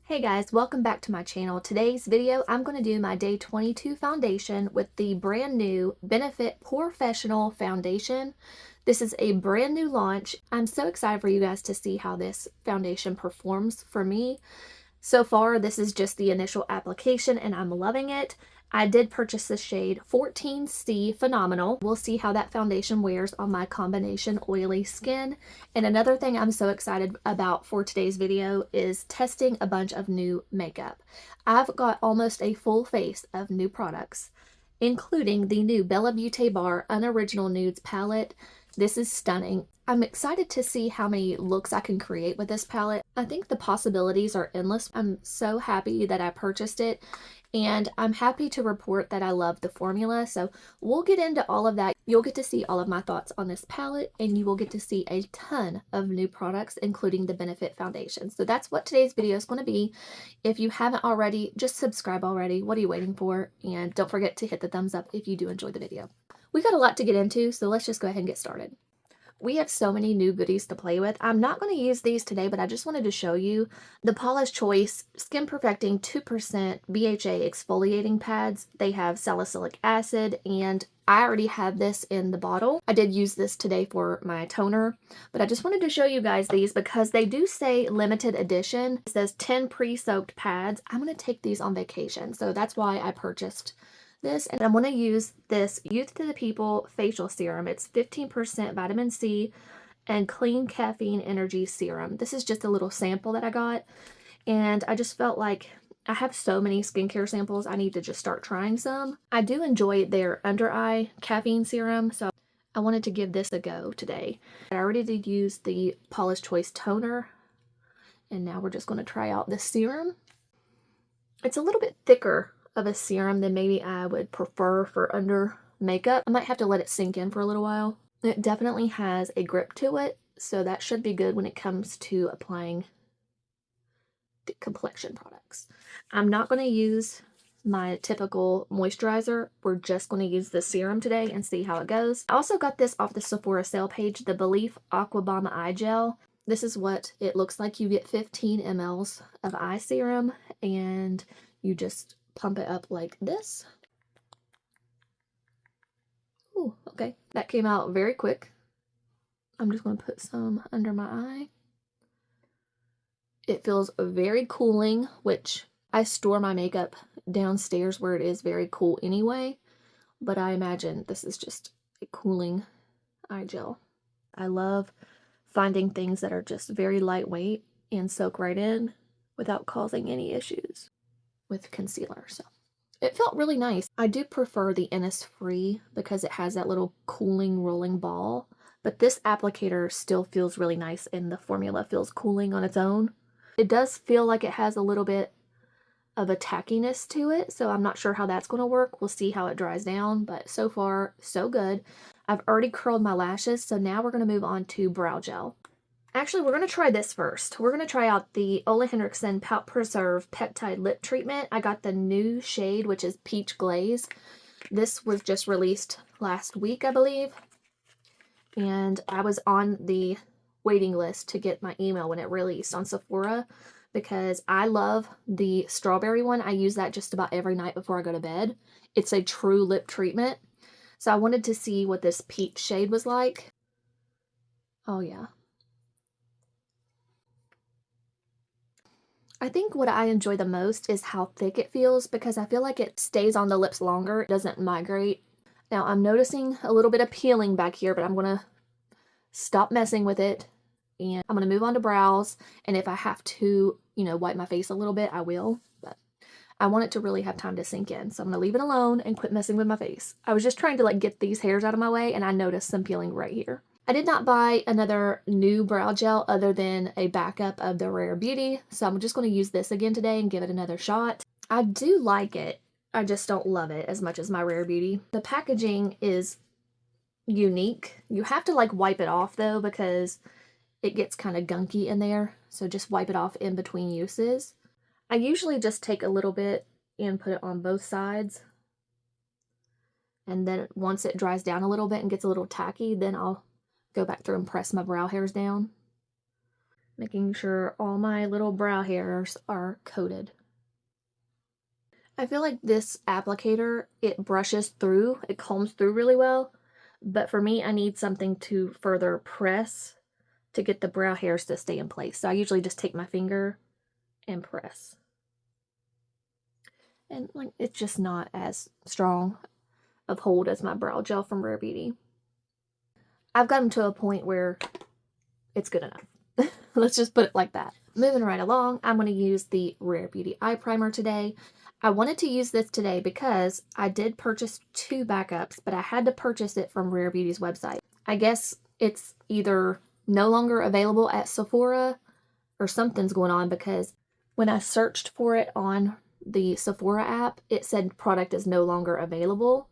Hey guys, welcome back to my channel. Today's video, I'm going to do my day 22 foundation with the brand new Benefit Professional Foundation. This is a brand new launch. I'm so excited for you guys to see how this foundation performs for me. So far, this is just the initial application and I'm loving it. I did purchase the shade 14C Phenomenal. We'll see how that foundation wears on my combination oily skin. And another thing I'm so excited about for today's video is testing a bunch of new makeup. I've got almost a full face of new products, including the new Bella Beauté Bar Unoriginal Nudes palette. This is stunning. I'm excited to see how many looks I can create with this palette. I think the possibilities are endless. I'm so happy that I purchased it, and I'm happy to report that I love the formula. So we'll get into all of that. You'll get to see all of my thoughts on this palette, and you will get to see a ton of new products, including the Benefit Foundation. So that's what today's video is going to be. If you haven't already, just subscribe already. What are you waiting for? And don't forget to hit the thumbs up if you do enjoy the video. We got a lot to get into, so let's just go ahead and get started. We have so many new goodies to play with. I'm not going to use these today, but I just wanted to show you the Paula's Choice Skin Perfecting 2% BHA exfoliating pads. They have salicylic acid, and I already have this in the bottle. I did use this today for my toner, but I just wanted to show you guys these because they do say limited edition. It says 10 pre-soaked pads. I'm going to take these on vacation, so that's why I purchased this, and I'm going to use this Youth to the People facial serum. It's 15% vitamin C and clean caffeine energy serum. This is just a little sample that I got, and I just felt like I have so many skincare samples, I need to just start trying some. I do enjoy their under eye caffeine serum, so I wanted to give this a go today. I already did use the Paula's Choice toner, and now we're just going to try out this serum. It's a little bit thicker of a serum than maybe I would prefer for under makeup. I might have to let it sink in for a little while. It definitely has a grip to it, so that should be good when it comes to applying the complexion products. I'm not going to use my typical moisturizer. We're just going to use the serum today and see how it goes. I also got this off the Sephora sale page, the Belif Aqua Bomb Eye Gel. This is what it looks like. You get 15 mLs of eye serum, and you just pump it up like this. Ooh, okay. That came out very quick. I'm just going to put some under my eye. It feels very cooling, which I store my makeup downstairs where it is very cool anyway, but I imagine this is just a cooling eye gel. I love finding things that are just very lightweight and soak right in without causing any issues with concealer. So it felt really nice. I do prefer the Innisfree because it has that little cooling rolling ball, but this applicator still feels really nice and the formula feels cooling on its own. It does feel like it has a little bit of a tackiness to it, so I'm not sure how that's going to work. We'll see how it dries down, but so far, so good. I've already curled my lashes, so now we're going to move on to brow gel. Actually, we're going to try this first. We're going to try out the Ole Henriksen Pout Preserve Peptide Lip Treatment. I got the new shade, which is Peach Glaze. This was just released last week, I believe. And I was on the waiting list to get my email when it released on Sephora because I love the strawberry one. I use that just about every night before I go to bed. It's a true lip treatment. So I wanted to see what this peach shade was like. Oh yeah. I think what I enjoy the most is how thick it feels because I feel like it stays on the lips longer. It doesn't migrate. Now I'm noticing a little bit of peeling back here, but I'm going to stop messing with it. And I'm going to move on to brows. And if I have to, wipe my face a little bit, I will. But I want it to really have time to sink in. So I'm going to leave it alone and quit messing with my face. I was just trying to get these hairs out of my way and I noticed some peeling right here. I did not buy another new brow gel other than a backup of the Rare Beauty, so I'm just going to use this again today and give it another shot. I do like it, I just don't love it as much as my Rare Beauty. The packaging is unique. You have to wipe it off though because it gets kind of gunky in there, so just wipe it off in between uses. I usually just take a little bit and put it on both sides, and then once it dries down a little bit and gets a little tacky, then I'll go back through and press my brow hairs down. making sure all my little brow hairs are coated. I feel like this applicator, it brushes through, it combs through really well, but for me, I need something to further press to get the brow hairs to stay in place. So I usually just take my finger and press. And like, it's just not as strong of hold as my brow gel from Rare Beauty. I've gotten to a point where it's good enough. Let's just put it like that. Moving right along, I'm going to use the Rare Beauty Eye Primer today. I wanted to use this today because I did purchase 2 backups, but I had to purchase it from Rare Beauty's website. I guess it's either no longer available at Sephora or something's going on, because when I searched for it on the Sephora app, it said product is no longer available.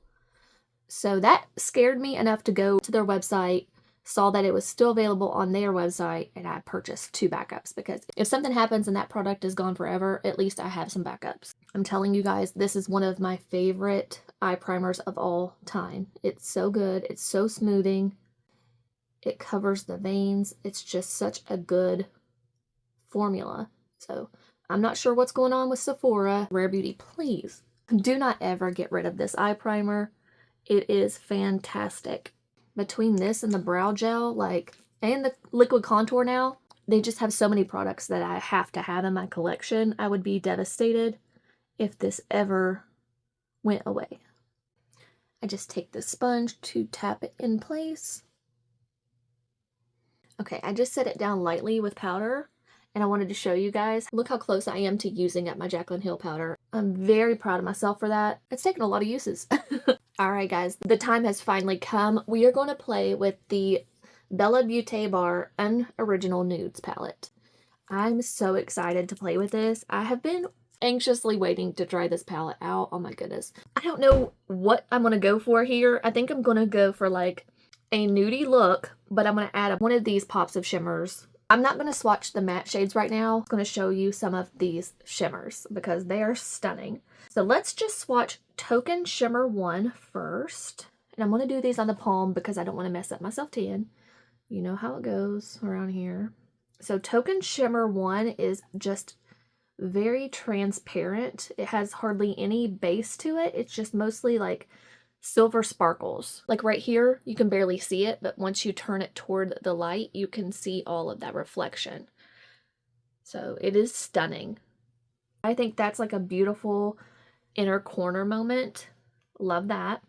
So that scared me enough to go to their website, saw that it was still available on their website, and I purchased 2 backups, because if something happens and that product is gone forever, at least I have some backups. I'm telling you guys, this is one of my favorite eye primers of all time. It's so good. It's so smoothing. It covers the veins. It's just such a good formula. So I'm not sure what's going on with Sephora. Rare Beauty, please do not ever get rid of this eye primer. It is fantastic. Between this and the brow gel, and the liquid contour now, they just have so many products that I have to have in my collection. I would be devastated if this ever went away. I just take the sponge to tap it in place. Okay, I just set it down lightly with powder, and I wanted to show you guys. Look how close I am to using up my Jaclyn Hill powder. I'm very proud of myself for that. It's taken a lot of uses. Alright guys, the time has finally come. We are going to play with the Bella Beauté Bar Unoriginal Nudes palette. I'm so excited to play with this. I have been anxiously waiting to try this palette out. Oh my goodness. I don't know what I'm going to go for here. I think I'm going to go for like a nudie look, but I'm going to add one of these pops of shimmers. I'm not going to swatch the matte shades right now. I'm going to show you some of these shimmers because they are stunning. So let's just swatch Token Shimmer 1 first. And I'm going to do these on the palm because I don't want to mess up my self-tan. You know how it goes around here. So Token Shimmer 1 is just very transparent. It has hardly any base to it. It's just mostly like silver sparkles. Like right here, you can barely see it, but once you turn it toward the light, you can see all of that reflection. So it is stunning. I think that's like a beautiful inner corner moment. Love that.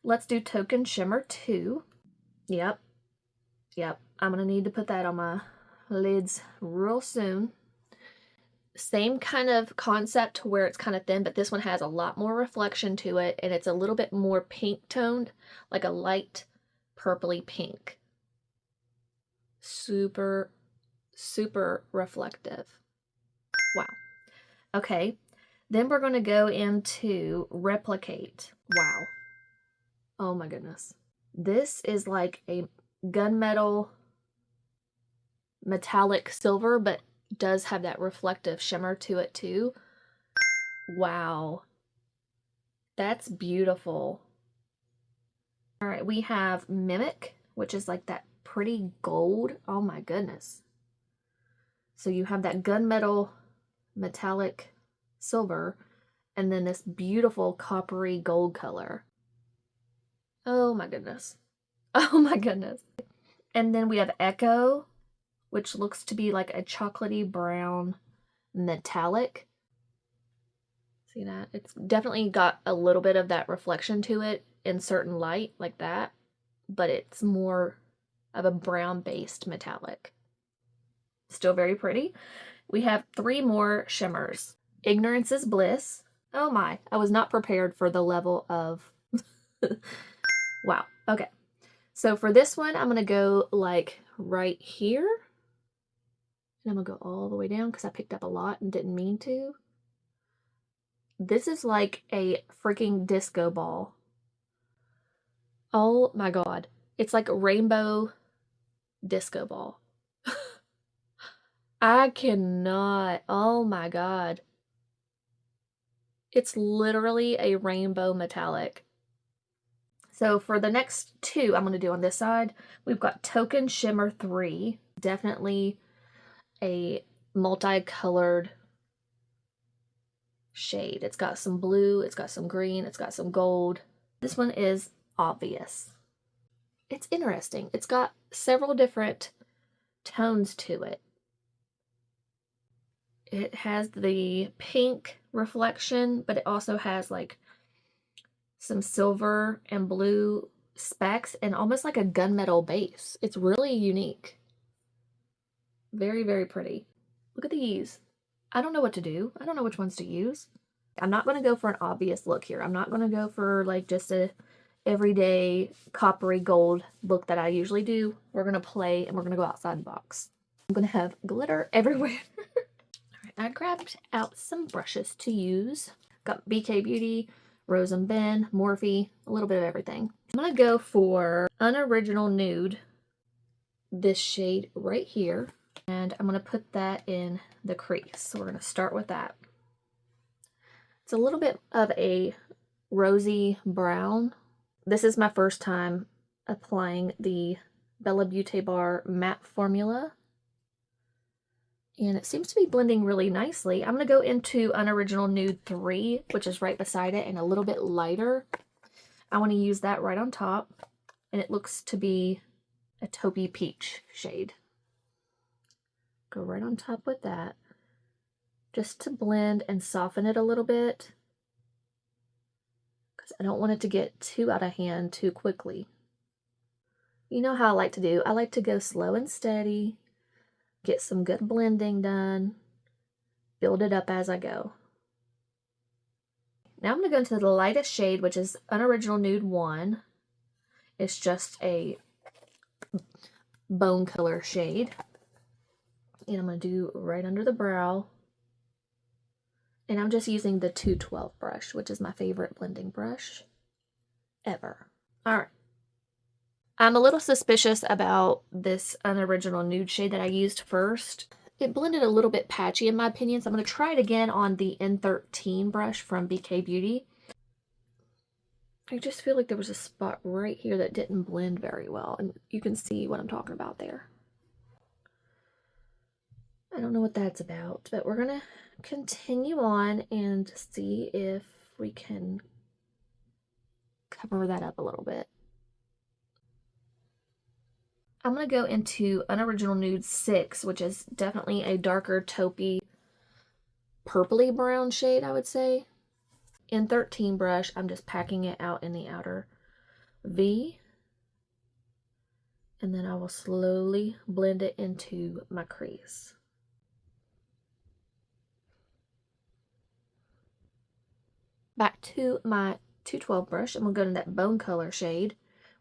Let's do Token Shimmer 2. Yep. I'm gonna need to put that on my lids real soon. Same kind of concept where it's kind of thin, but this one has a lot more reflection to it, and it's a little bit more pink toned, like a light purpley pink. Super, super reflective. Wow. Okay, then we're going to go into Replicate. Wow. Oh my goodness. This is like a gunmetal metallic silver, but does have that reflective shimmer to it too. Wow. That's beautiful. All right, we have Mimic, which is like that pretty gold. Oh my goodness. So you have that gunmetal metallic silver and then this beautiful coppery gold color. Oh my goodness. Oh my goodness. And then we have Echo, which looks to be like a chocolatey brown metallic. See that? It's definitely got a little bit of that reflection to it in certain light like that, but it's more of a brown-based metallic. Still very pretty. We have 3 more shimmers. Ignorance is Bliss. Oh my, I was not prepared for the level of... Wow, okay. So for this one, I'm going to go like right here. And I'm going to go all the way down because I picked up a lot and didn't mean to. This is like a freaking disco ball. Oh my god. It's like a rainbow disco ball. I cannot. Oh my god. It's literally a rainbow metallic. So for the next 2 I'm going to do on this side, we've got Token Shimmer 3. Definitely a multicolored shade. It's got some blue, it's got some green, it's got some gold. This one is obvious. It's interesting. It's got several different tones to it. It has the pink reflection, but it also has like some silver and blue specks and almost like a gunmetal base. It's really unique. Very, very pretty. Look at these. I don't know what to do. I don't know which ones to use. I'm not going to go for an obvious look here. I'm not going to go for like just a everyday coppery gold look that I usually do. We're going to play and we're going to go outside the box. I'm going to have glitter everywhere. Alright, I grabbed out some brushes to use. Got BK Beauty, Rose and Ben, Morphe, a little bit of everything. I'm going to go for Unoriginal Nude, this shade right here. And I'm going to put that in the crease. So we're going to start with that. It's a little bit of a rosy brown. This is my first time applying the Bella Beauté Bar matte formula. And it seems to be blending really nicely. I'm going to go into Unoriginal Nude 3, which is right beside it and a little bit lighter. I want to use that right on top. And it looks to be a taupey peach shade. Go right on top with that. Just to blend and soften it a little bit. Because I don't want it to get too out of hand too quickly. You know how I like to do. I like to go slow and steady. Get some good blending done. Build it up as I go. Now I'm going to go into the lightest shade, which is Unoriginal Nude 1. It's just a bone color shade. And I'm going to do right under the brow. And I'm just using the 212 brush, which is my favorite blending brush ever. Alright. I'm a little suspicious about this Unoriginal Nude shade that I used first. It blended a little bit patchy in my opinion, so I'm going to try it again on the N13 brush from BK Beauty. I just feel like there was a spot right here that didn't blend very well, and you can see what I'm talking about there. I don't know what that's about, but we're going to continue on and see if we can cover that up a little bit. I'm going to go into Unoriginal Nude 6, which is definitely a darker taupey purpley brown shade, I would say. N13 brush, I'm just packing it out in the outer V. And then I will slowly blend it into my crease. Back to my 212 brush, I'm going to go to that bone color shade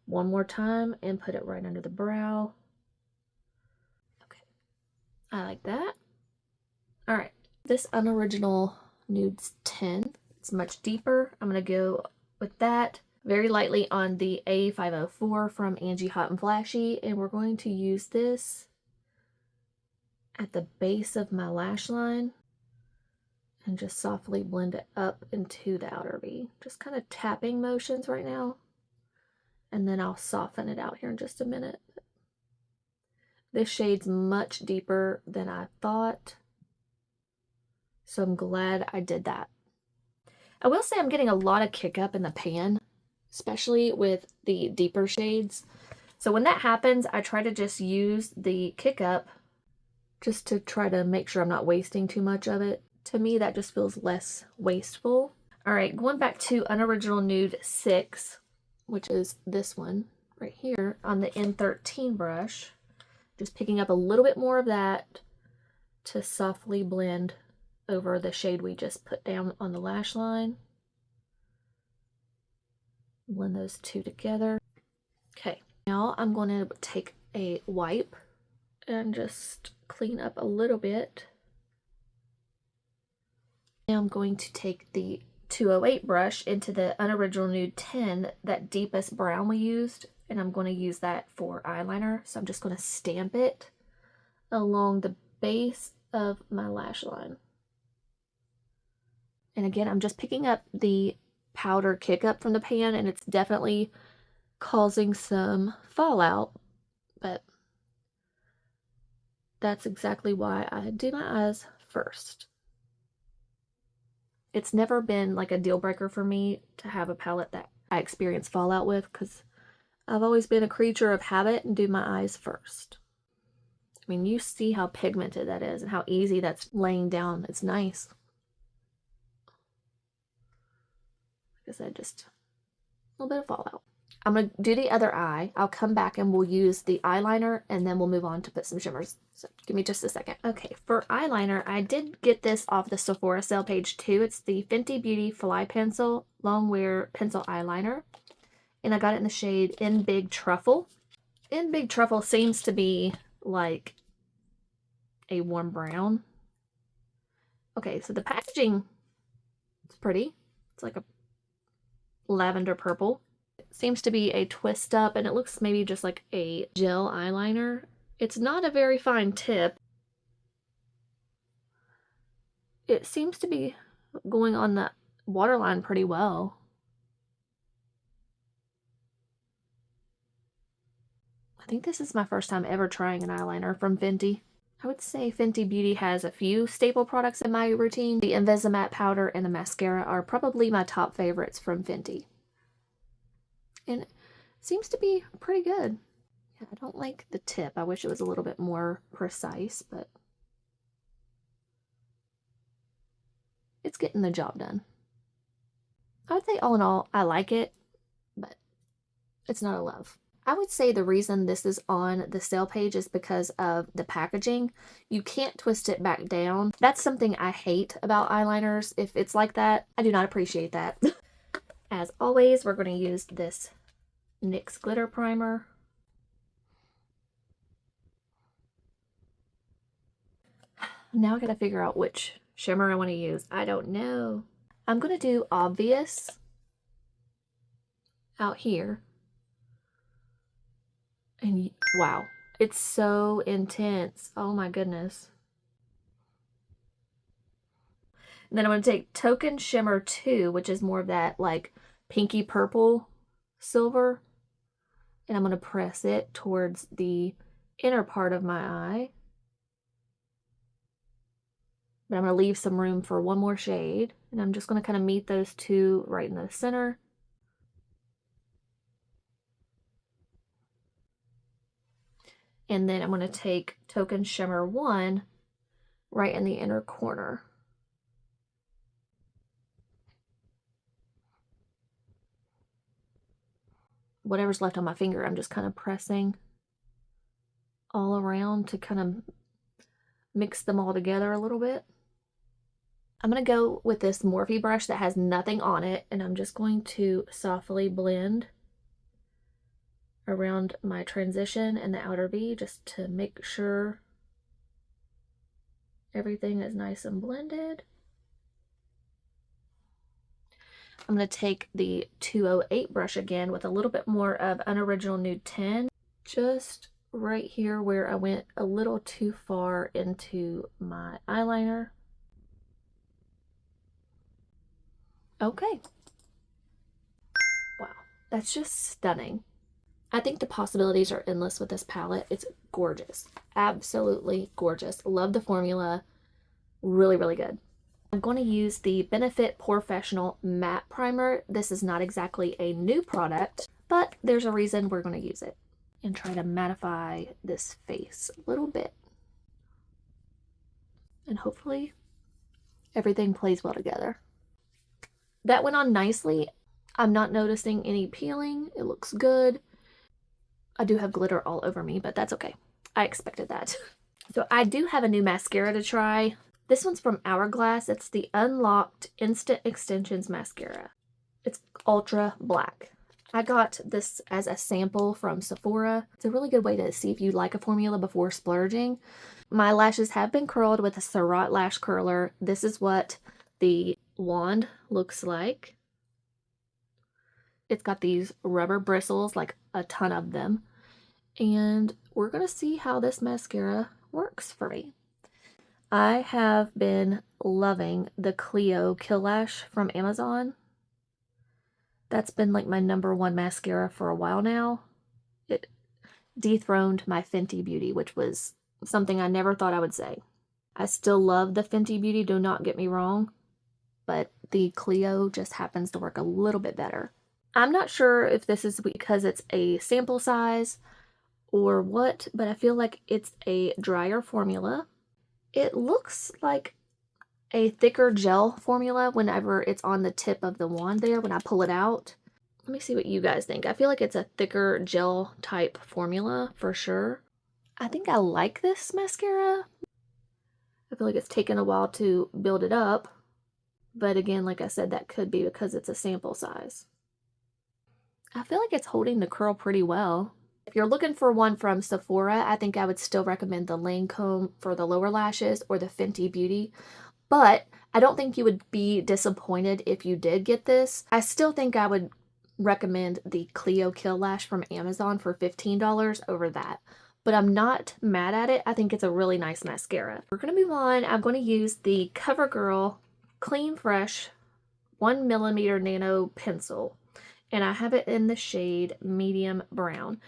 one more time and put it right under the brow. Okay, I like that. All right, this Unoriginal Nudes 10, it's much deeper. I'm going to go with that very lightly on the A504 from Angie Hot and Flashy, and we're going to use this at the base of my lash line and just softly blend it up into the outer V. Just kind of tapping motions right now. And then I'll soften it out here in just a minute. This shade's much deeper than I thought, so I'm glad I did that. I will say I'm getting a lot of kick up in the pan, especially with the deeper shades. So when that happens, I try to just use the kick up just to try to make sure I'm not wasting too much of it. To me, that just feels less wasteful. All right, going back to Unoriginal Nude 6, which is this one right here on the N13 brush. Just picking up a little bit more of that to softly blend over the shade we just put down on the lash line. Blend those two together. Okay, now I'm going to take a wipe and just clean up a little bit. Now I'm going to take the 208 brush into the Unoriginal Nude 10, that deepest brown we used, and I'm going to use that for eyeliner. So I'm just going to stamp it along the base of my lash line. And again, I'm just picking up the powder kick up from the pan, and it's definitely causing some fallout, but That's exactly why I do my eyes first. It's never been like a deal breaker for me to have a palette that I experience fallout with, because I've always been a creature of habit and do my eyes first. I mean, you see how pigmented that is and how easy that's laying down. It's nice. Like I said, just a little bit of fallout. I'm going to do the other eye. I'll come back and we'll use the eyeliner and then we'll move on to put some shimmers. So give me just a second. Okay, for eyeliner, I did get this off the Sephora sale page too. It's the Fenty Beauty Fly Pencil Longwear Pencil Eyeliner. And I got it in the shade In Big Truffle. In Big Truffle seems to be like a warm brown. Okay, so the packaging is pretty. It's like a lavender purple. Seems to be a twist up, and it looks maybe just like a gel eyeliner. It's not a very fine tip. It seems to be going on the waterline pretty well. I think this is my first time ever trying an eyeliner from Fenty. I would say Fenty Beauty has a few staple products in my routine. The Invisimatte powder and the mascara are probably my top favorites from Fenty. And it seems to be pretty good. Yeah, I don't like the tip. I wish it was a little bit more precise, but it's getting the job done. I would say all in all, I like it, but it's not a love. I would say the reason this is on the sale page is because of the packaging. You can't twist it back down. That's something I hate about eyeliners. If it's like that, I do not appreciate that. As always, we're going to use this NYX glitter primer. Now I gotta figure out which shimmer I want to use. I don't know. I'm gonna do Obvious out here. And wow, it's so intense. Oh my goodness. And then I'm going to take Token Shimmer 2, which is more of that like pinky purple silver. And I'm going to press it towards the inner part of my eye. But I'm going to leave some room for one more shade. And I'm just going to kind of meet those two right in the center. And then I'm going to take Token Shimmer 1 right in the inner corner. Whatever's left on my finger, I'm just kind of pressing all around to kind of mix them all together a little bit. I'm going to go with this Morphe brush that has nothing on it, and I'm just going to softly blend around my transition and the outer V just to make sure everything is nice and blended. I'm going to take the 208 brush again with a little bit more of Unoriginal Nude 10, just right here where I went a little too far into my eyeliner. Okay. Wow, that's just stunning. I think the possibilities are endless with this palette. It's gorgeous. Absolutely gorgeous. Love the formula. Really, really good. I'm going to use the Benefit POREfessional Matte Primer. This is not exactly a new product, but there's a reason we're going to use it. And try to mattify this face a little bit. And hopefully everything plays well together. That went on nicely. I'm not noticing any peeling. It looks good. I do have glitter all over me, but that's okay. I expected that. So I do have a new mascara to try. This one's from Hourglass. It's the Unlocked Instant Extensions Mascara. It's ultra black. I got this as a sample from Sephora. It's a really good way to see if you like a formula before splurging. My lashes have been curled with a Surratt lash curler. This is what the wand looks like. It's got these rubber bristles, like a ton of them. And we're going to see how this mascara works for me. I have been loving the Clio Kill Lash from Amazon. That's been like my #1 mascara for a while now. It dethroned my Fenty Beauty, which was something I never thought I would say. I still love the Fenty Beauty, do not get me wrong, but the Clio just happens to work a little bit better. I'm not sure if this is because it's a sample size or what, but I feel like it's a drier formula. It looks like a thicker gel formula whenever it's on the tip of the wand there when I pull it out. Let me see what you guys think. I feel like it's a thicker gel type formula for sure. I think I like this mascara. I feel like it's taken a while to build it up. But again, like I said, that could be because it's a sample size. I feel like it's holding the curl pretty well. If you're looking for one from Sephora, I think I would still recommend the Lancome for the lower lashes or the Fenty Beauty. But I don't think you would be disappointed if you did get this. I still think I would recommend the Clio Kill Lash from Amazon for $15 over that. But I'm not mad at it. I think it's a really nice mascara. We're going to move on. I'm going to use the CoverGirl Clean Fresh 1mm Nano Pencil. And I have it in the shade Medium Brown.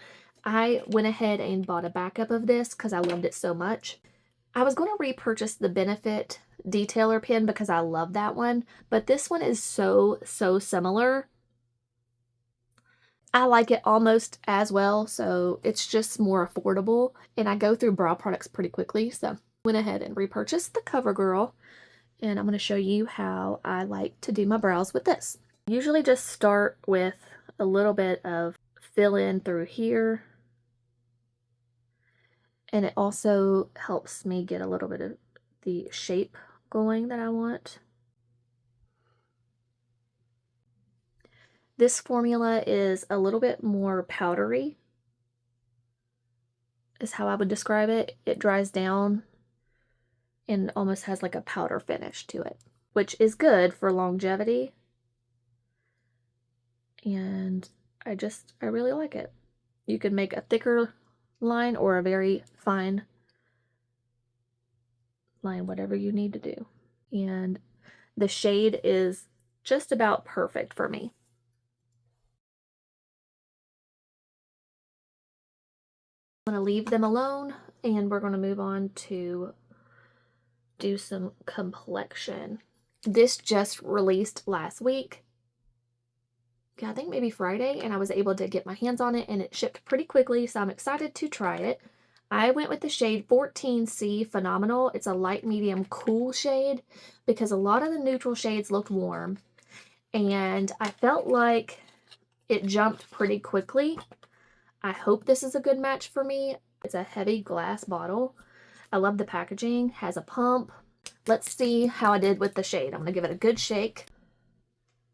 I went ahead and bought a backup of this because I loved it so much. I was going to repurchase the Benefit Detailer pen because I love that one, but this one is so similar. I like it almost as well, so it's just more affordable, and I go through brow products pretty quickly, so went ahead and repurchased the CoverGirl, and I'm going to show you how I like to do my brows with this. Usually just start with a little bit of fill in through here, and it also helps me get a little bit of the shape going that I want. This formula is a little bit more powdery, is how I would describe it. It dries down and almost has like a powder finish to it, which is good for longevity. And I really like it. You can make a thicker line or a very fine line, whatever you need to do. And the shade is just about perfect for me. I'm going to leave them alone, and we're going to move on to do some complexion. This just released last week. I think maybe Friday, and I was able to get my hands on it, and it shipped pretty quickly, so I'm excited to try it. I went with the shade 14C Phenomenal. It's a light medium cool shade because a lot of the neutral shades looked warm, and I felt like it jumped pretty quickly. I hope this is a good match for me. It's a heavy glass bottle. I love the packaging, has a pump. Let's see how I did with the shade. I'm going to give it a good shake.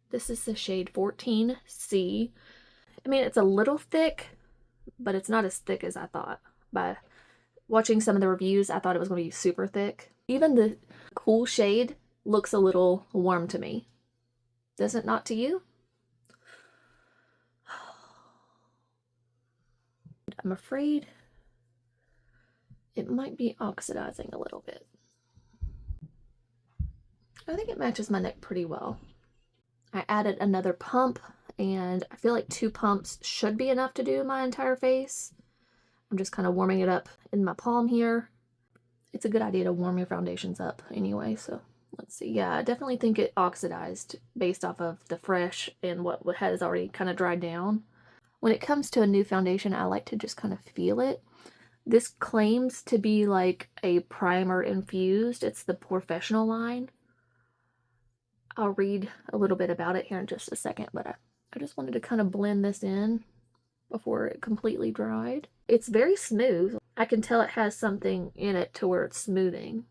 This is the shade 14C. I mean, it's a little thick, but it's not as thick as I thought. By watching some of the reviews, I thought it was going to be super thick. Even the cool shade looks a little warm to me. Does it not to you? I'm afraid it might be oxidizing a little bit. I think it matches my neck pretty well. I added another pump, and I feel like 2 pumps should be enough to do my entire face. I'm just kind of warming it up in my palm here. It's a good idea to warm your foundations up anyway, so let's see. Yeah, I definitely think it oxidized based off of the fresh and what has already kind of dried down. When it comes to a new foundation, I like to just kind of feel it. This claims to be like a primer infused. It's the Professional line. I'll read a little bit about it here in just a second, but I just wanted to kind of blend this in before it completely dried. It's very smooth. I can tell it has something in it to where it's smoothing.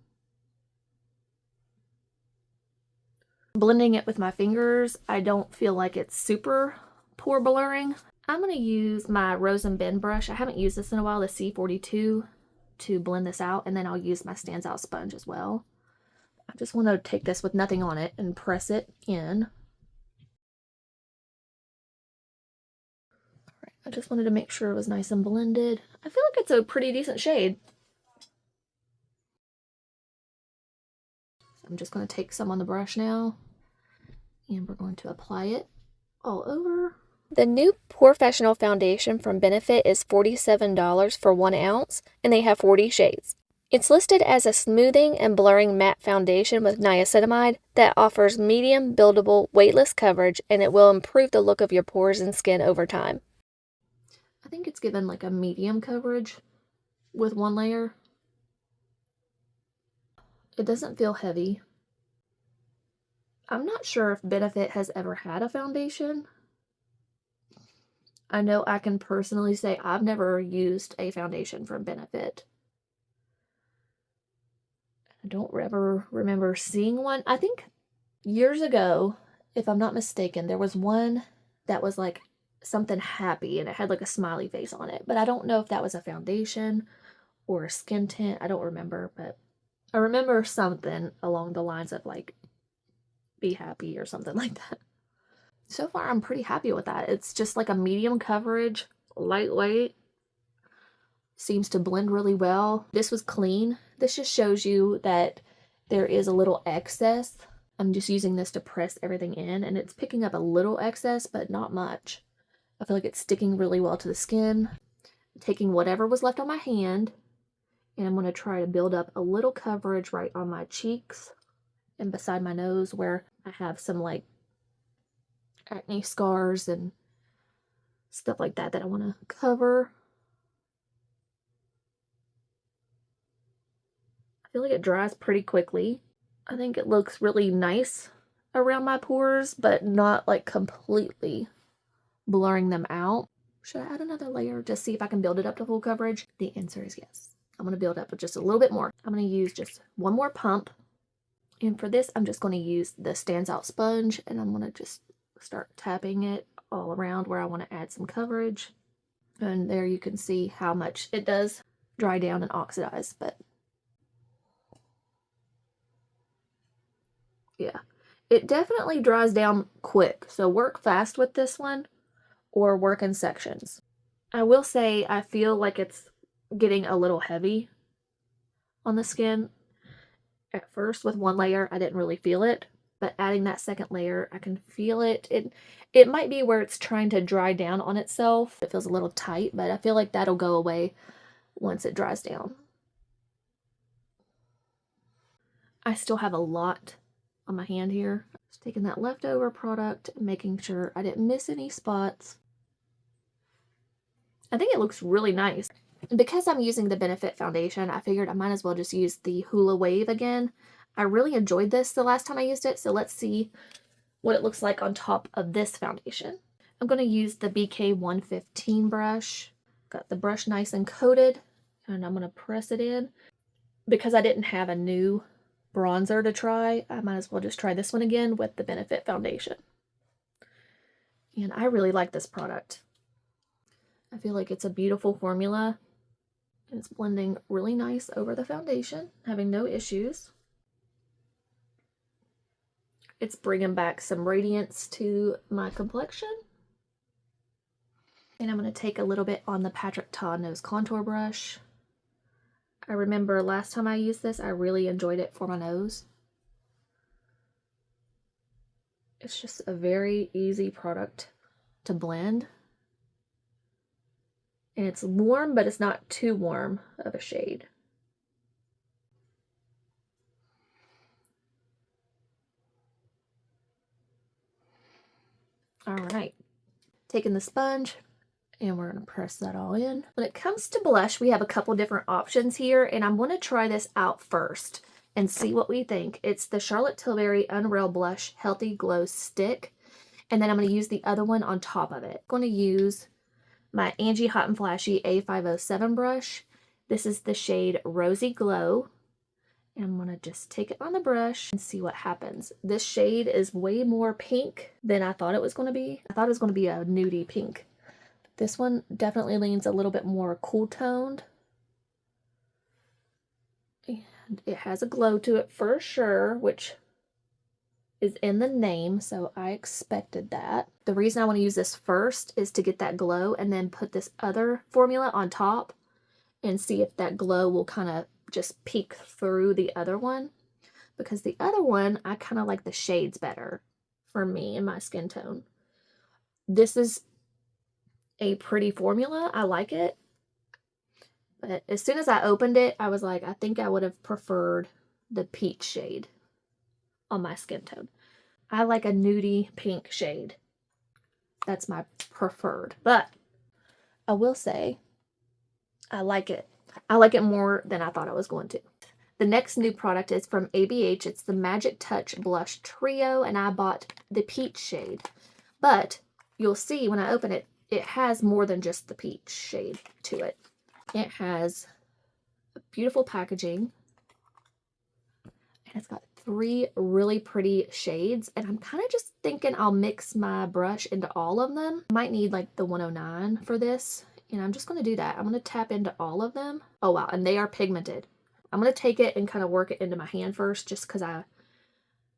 Blending it with my fingers, I don't feel like it's super pore blurring. I'm going to use my Rose and Bend brush. I haven't used this in a while, the C42, to blend this out, and then I'll use my Stands Out sponge as well. I just want to take this with nothing on it and press it in. All right, I just wanted to make sure it was nice and blended. I feel like it's a pretty decent shade. So I'm just going to take some on the brush now, and we're going to apply it all over. The new Professional foundation from Benefit is $47 for 1 ounce, and they have 40 shades. It's listed as a smoothing and blurring matte foundation with niacinamide that offers medium buildable weightless coverage, and it will improve the look of your pores and skin over time. I think it's given like a medium coverage with 1 layer. It doesn't feel heavy. I'm not sure if Benefit has ever had a foundation. I know I can personally say I've never used a foundation from Benefit. I don't ever remember seeing one. I think years ago, if I'm not mistaken, there was one that was like something happy and it had like a smiley face on it. But I don't know if that was a foundation or a skin tint. I don't remember, but I remember something along the lines of like be happy or something like that. So far, I'm pretty happy with that. It's just like a medium coverage, lightweight, seems to blend really well. This was clean. This just shows you that there is a little excess. I'm just using this to press everything in, and it's picking up a little excess, but not much. I feel like it's sticking really well to the skin. I'm taking whatever was left on my hand, and I'm going to try to build up a little coverage right on my cheeks and beside my nose where I have some like acne scars and stuff like that I want to cover. I feel like it dries pretty quickly. I think it looks really nice around my pores, but not like completely blurring them out. Should I add another layer to see if I can build it up to full coverage? The answer is yes. I'm going to build up with just a little bit more. I'm going to use just one more pump. And for this, I'm just going to use the Stands Out sponge, and I'm going to just start tapping it all around where I want to add some coverage. And there you can see how much it does dry down and oxidize, but yeah, it definitely dries down quick. So work fast with this one or work in sections. I will say I feel like it's getting a little heavy on the skin. At first with 1 layer, I didn't really feel it, but adding that second layer, I can feel it. It might be where it's trying to dry down on itself. It feels a little tight, but I feel like that'll go away once it dries down. I still have a lot on my hand here. Just taking that leftover product and making sure I didn't miss any spots. I think it looks really nice. And because I'm using the Benefit foundation, I figured I might as well just use the Hula Wave again. I really enjoyed this the last time I used it, so let's see what it looks like on top of this foundation. I'm going to use the BK 115 brush. Got the brush nice and coated, and I'm going to press it in. Because I didn't have a new bronzer to try, I might as well just try this one again with the Benefit foundation. And I really like this product. I feel like it's a beautiful formula. And it's blending really nice over the foundation, having no issues. It's bringing back some radiance to my complexion. And I'm going to take a little bit on the Patrick Ta Nose Contour Brush. I remember last time I used this, I really enjoyed it for my nose. It's just a very easy product to blend. And it's warm, but it's not too warm of a shade. All right, taking the sponge, and we're going to press that all in. When it comes to blush, we have a couple different options here, and I'm going to try this out first and see what we think. It's the Charlotte Tilbury Unreal Blush Healthy Glow Stick, and then I'm going to use the other one on top of it. I'm going to use my Angie Hot and Flashy A507 brush. This is the shade Rosy Glow. And I'm going to just take it on the brush and see what happens. This shade is way more pink than I thought it was going to be. I thought it was going to be a nudie pink. This one definitely leans a little bit more cool toned. And it has a glow to it for sure, which is in the name, so I expected that. The reason I want to use this first is to get that glow and then put this other formula on top and see if that glow will kind of just peek through the other one, because the other one, I kind of like the shades better for me and my skin tone. This is a pretty formula. I like it. But as soon as I opened it, I was like, I think I would have preferred the peach shade on my skin tone. I like a nudie pink shade. That's my preferred. But I will say, I like it. I like it more than I thought I was going to. The next new product is from ABH. It's the Magic Touch Blush Trio, and I bought the peach shade. But you'll see when I open it, it has more than just the peach shade to it. It has beautiful packaging, and it's got 3 really pretty shades, and I'm kind of just thinking I'll mix my brush into all of them. I might need like the 109 for this, and I'm just going to do that. I'm going to tap into all of them. Oh wow, and they are pigmented. I'm going to take it and kind of work it into my hand first, just because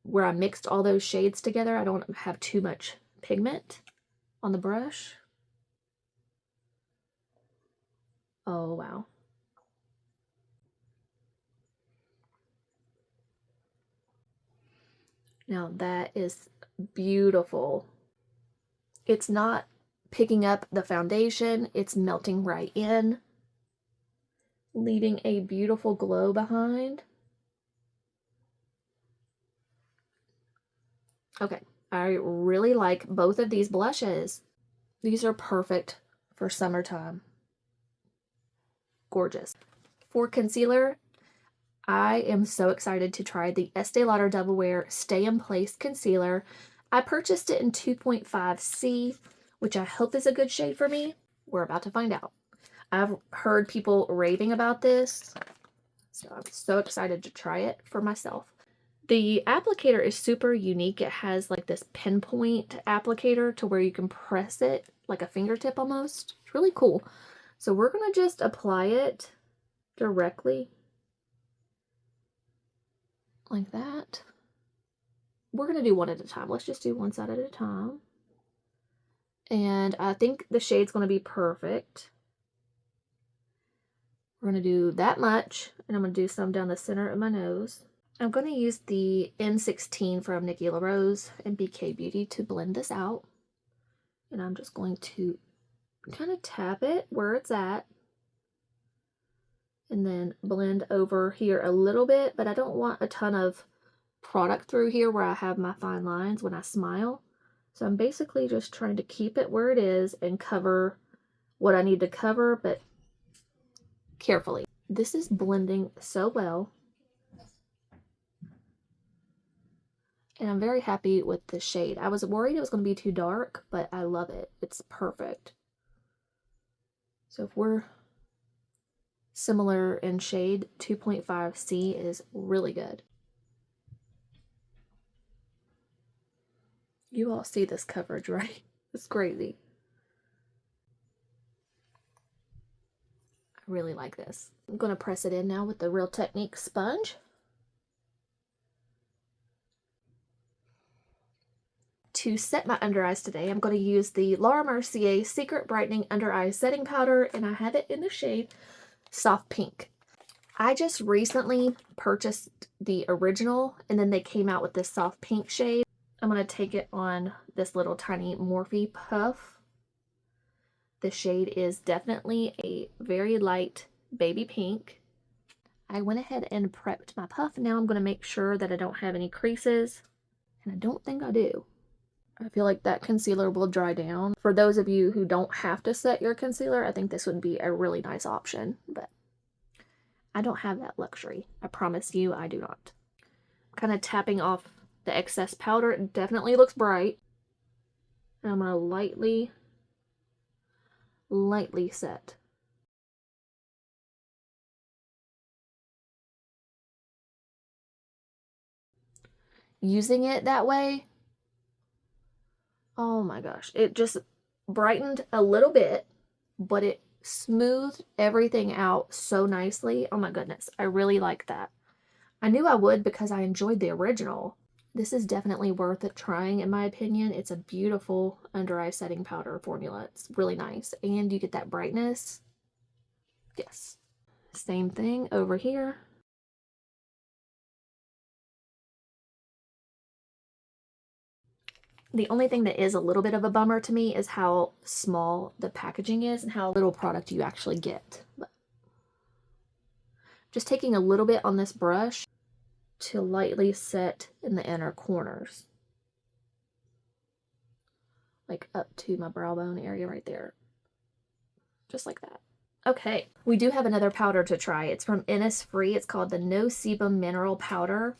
where I mixed all those shades together, I don't have too much pigment on the brush. Oh wow. Now that is beautiful. It's not picking up the foundation, it's melting right in, leaving a beautiful glow behind. Okay, I really like both of these blushes. These are perfect for summertime. Gorgeous. For concealer, I am so excited to try the Estee Lauder Double Wear Stay in Place Concealer. I purchased it in 2.5C, which I hope is a good shade for me. We're about to find out. I've heard people raving about this, so I'm so excited to try it for myself. The applicator is super unique. It has like this pinpoint applicator to where you can press it like a fingertip almost. It's really cool. So we're going to just apply it directly like that. We're going to do one at a time. Let's just do one side at a time. And I think the shade's going to be perfect. We're going to do that much, and I'm going to do some down the center of my nose. I'm going to use the N16 from Nikki LaRose and BK Beauty to blend this out. And I'm just going to kind of tap it where it's at. And then blend over here a little bit, but I don't want a ton of product through here where I have my fine lines when I smile. So I'm basically just trying to keep it where it is and cover what I need to cover, but carefully. This is blending so well. And I'm very happy with the shade. I was worried it was going to be too dark, but I love it. It's perfect. So if we're similar in shade, 2.5C is really good. You all see this coverage, right? It's crazy. I really like this. I'm going to press it in now with the Real Technique sponge. To set my under eyes today, I'm going to use the Laura Mercier Secret Brightening Under Eye Setting Powder, and I have it in the shade Soft Pink. I just recently purchased the original, and then they came out with this soft pink shade. I'm going to take it on this little tiny Morphe puff. The shade is definitely a very light baby pink. I went ahead and prepped my puff. Now I'm going to make sure that I don't have any creases, and I don't think I do. I feel like that concealer will dry down. For those of you who don't have to set your concealer, I think this would be a really nice option, but I don't have that luxury. I promise you I do not. Kind of tapping off the excess powder. It definitely looks bright. And I'm going to lightly set. Using it that way, oh my gosh, it just brightened a little bit, but it smoothed everything out so nicely. Oh my goodness, I really like that. I knew I would because I enjoyed the original. This is definitely worth it trying, in my opinion. It's a beautiful under eye setting powder formula. It's really nice, and you get that brightness. Yes. Same thing over here. The only thing that is a little bit of a bummer to me is how small the packaging is and how little product you actually get. But just taking a little bit on this brush to lightly set in the inner corners. Like up to my brow bone area right there. Just like that. Okay, we do have another powder to try. It's from Innisfree. It's called the No Sebum Mineral Powder.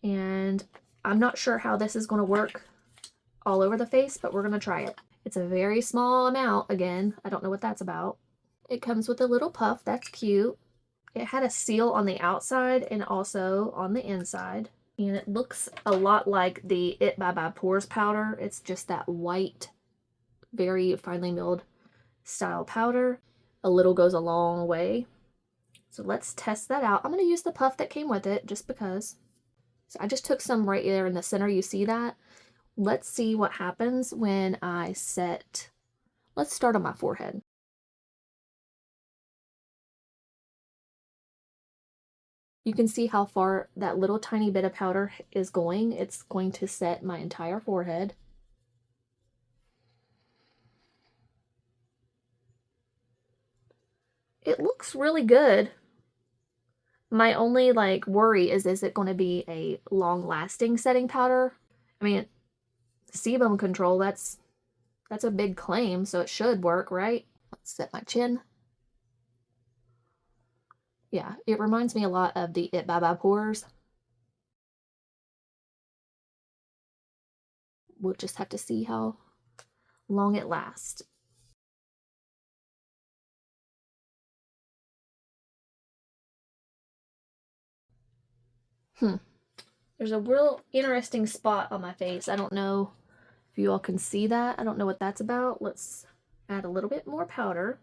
And I'm not sure how this is going to work all over the face, but we're going to try it. It's a very small amount. Again, I don't know what that's about. It comes with a little puff. That's cute. It had a seal on the outside and also on the inside. And it looks a lot like the It by Pores powder. It's just that white, very finely milled style powder. A little goes a long way. So let's test that out. I'm going to use the puff that came with it just because. So I just took some right there in the center. You see that? Let's see what happens when I set. Let's start on my forehead. You can see how far that little tiny bit of powder is going. It's going to set my entire forehead. It looks really good. My only worry is it going to be a long-lasting setting powder? I mean, sebum control, that's a big claim, so it should work, right? Let's set my chin. Yeah, it reminds me a lot of the It by Pores. We'll just have to see how long it lasts. There's a real interesting spot on my face. I don't know if you all can see that. I don't know what that's about. Let's add a little bit more powder.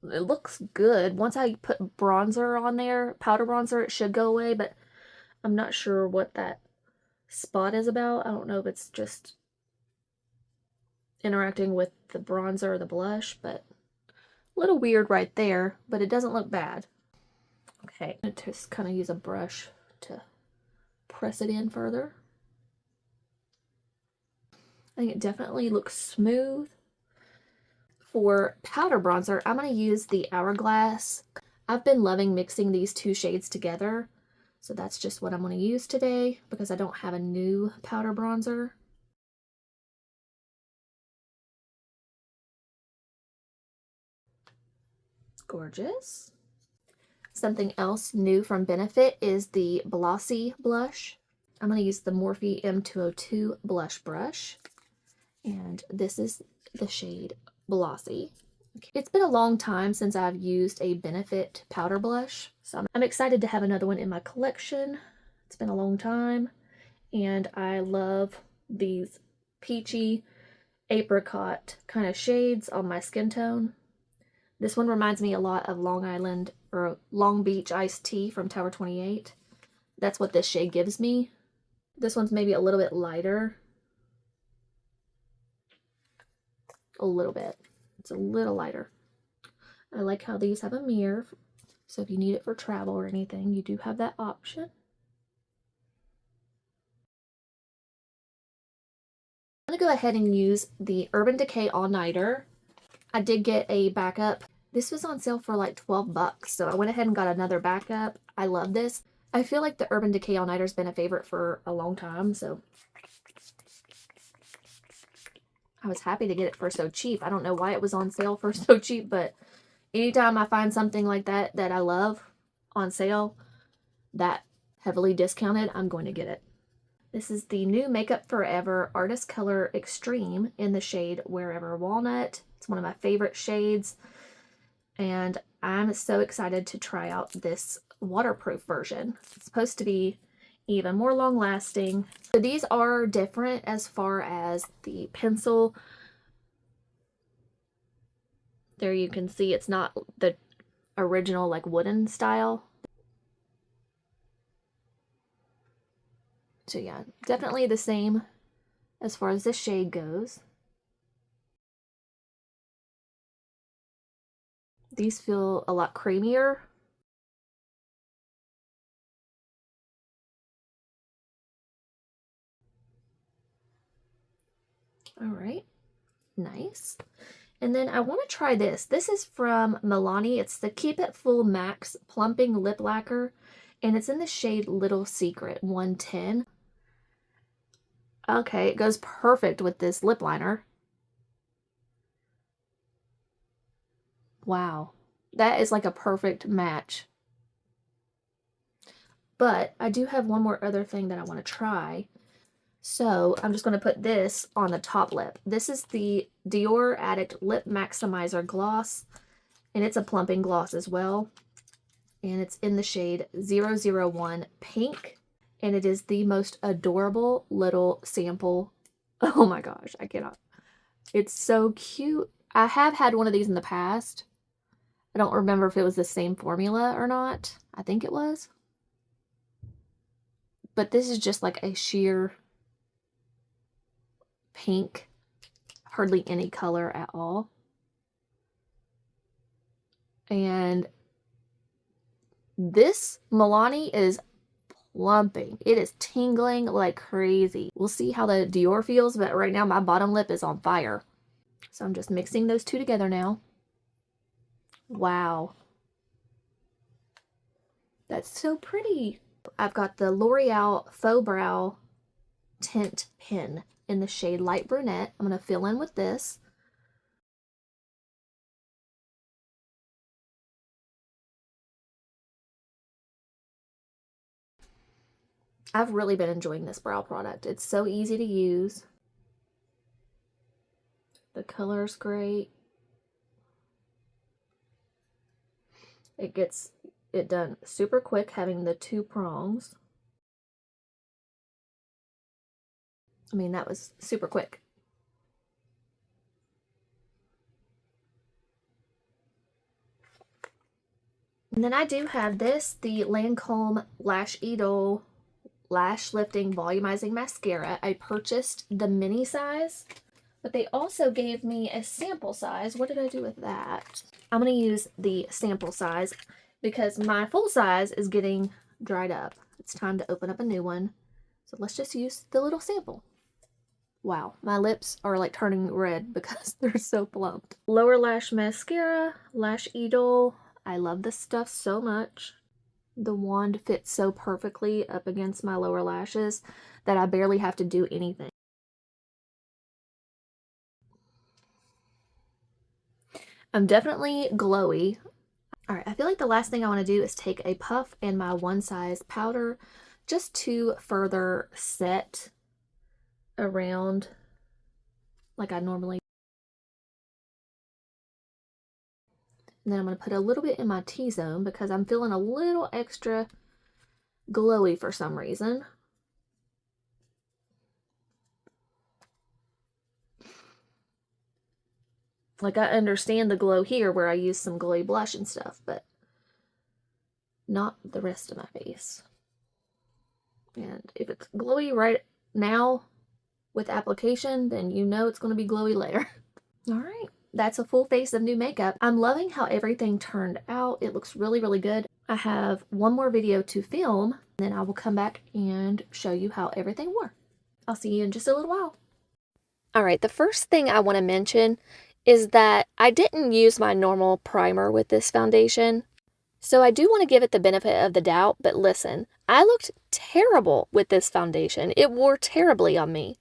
It looks good. Once I put bronzer on there, powder bronzer, it should go away, but I'm not sure what that spot is about. I don't know if it's just interacting with the bronzer or the blush, but a little weird right there, but it doesn't look bad. Okay, I'm gonna just kind of use a brush to press it in further. I think it definitely looks smooth. For powder bronzer, I'm going to use the Hourglass. I've been loving mixing these two shades together, so that's just what I'm going to use today because I don't have a new powder bronzer. It's gorgeous. Something else new from Benefit is the Glossy blush. I'm going to use the Morphe M202 blush brush, and this is the shade Glossy. It's been a long time since I've used a Benefit powder blush, so I'm excited to have another one in my collection. It's been a long time, and I love these peachy apricot kind of shades on my skin tone. This one reminds me a lot of Long Island or Long Beach iced tea from Tower 28. That's what this shade gives me. This one's maybe a little bit lighter. A little bit. It's a little lighter. I like how these have a mirror, so if you need it for travel or anything, you do have that option. I'm going to go ahead and use the Urban Decay All Nighter. I did get a backup. This was on sale for like 12 bucks, so I went ahead and got another backup. I love this. I feel like the Urban Decay All Nighter's been a favorite for a long time, so I was happy to get it for so cheap. I don't know why it was on sale for so cheap, but anytime I find something like that that I love on sale, that heavily discounted, I'm going to get it. This is the new Makeup Forever Artist Color Extreme in the shade Wherever Walnut. It's one of my favorite shades, and I'm so excited to try out this waterproof version. It's supposed to be even more long-lasting. So these are different as far as the pencil. There you can see it's not the original wooden style. So yeah, definitely the same as far as this shade goes. These feel a lot creamier. All right, nice. And then I want to try this. This is from Milani. It's the Keep It Full Max Plumping Lip Lacquer, and it's in the shade Little Secret 110. Okay, it goes perfect with this lip liner. Wow, that is like a perfect match. But I do have one more other thing that I want to try. So I'm just going to put this on the top lip. This is the Dior Addict Lip Maximizer Gloss, and it's a plumping gloss as well. And it's in the shade 001 Pink, and it is the most adorable little sample. Oh my gosh, I cannot. It's so cute. I have had one of these in the past. I don't remember if it was the same formula or not. I think it was. But this is just like a sheer pink, hardly any color at all. And this Milani is plumping. It is tingling like crazy. We'll see how the Dior feels, but right now my bottom lip is on fire. So I'm just mixing those two together now. Wow. That's so pretty. I've got the L'Oreal Faux Brow Tint Pen in the shade Light Brunette. I'm going to fill in with this. I've really been enjoying this brow product. It's so easy to use. The color's great. It gets it done super quick having the two prongs. I mean, that was super quick. And then I do have this, the Lancome Lash Idol Lash Lifting Volumizing Mascara. I purchased the mini size, but they also gave me a sample size. What did I do with that? I'm going to use the sample size because my full size is getting dried up. It's time to open up a new one. So let's just use the little sample. Wow, my lips are like turning red because they're so plumped. Lower Lash Mascara, Lash Idol. I love this stuff so much. The wand fits so perfectly up against my lower lashes that I barely have to do anything. I'm definitely glowy. Alright, I feel like the last thing I want to do is take a puff and my one size powder just to further set around like I normally. And then I'm going to put a little bit in my T-zone because I'm feeling a little extra glowy for some reason. Like, I understand the glow here where I use some glowy blush and stuff, but not the rest of my face. And if it's glowy right now with application, then you know it's going to be glowy later. All right. That's a full face of new makeup. I'm loving how everything turned out. It looks really, really good. I have one more video to film, then I will come back and show you how everything wore. I'll see you in just a little while. All right, the first thing I want to mention is that I didn't use my normal primer with this foundation. So I do want to give it the benefit of the doubt, but listen, I looked terrible with this foundation. It wore terribly on me.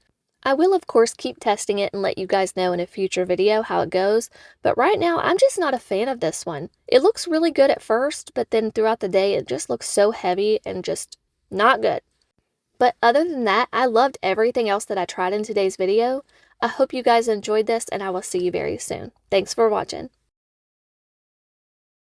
I will, of course, keep testing it and let you guys know in a future video how it goes, but right now, I'm just not a fan of this one. It looks really good at first, but then throughout the day, it just looks so heavy and just not good. But other than that, I loved everything else that I tried in today's video. I hope you guys enjoyed this, and I will see you very soon. Thanks for watching.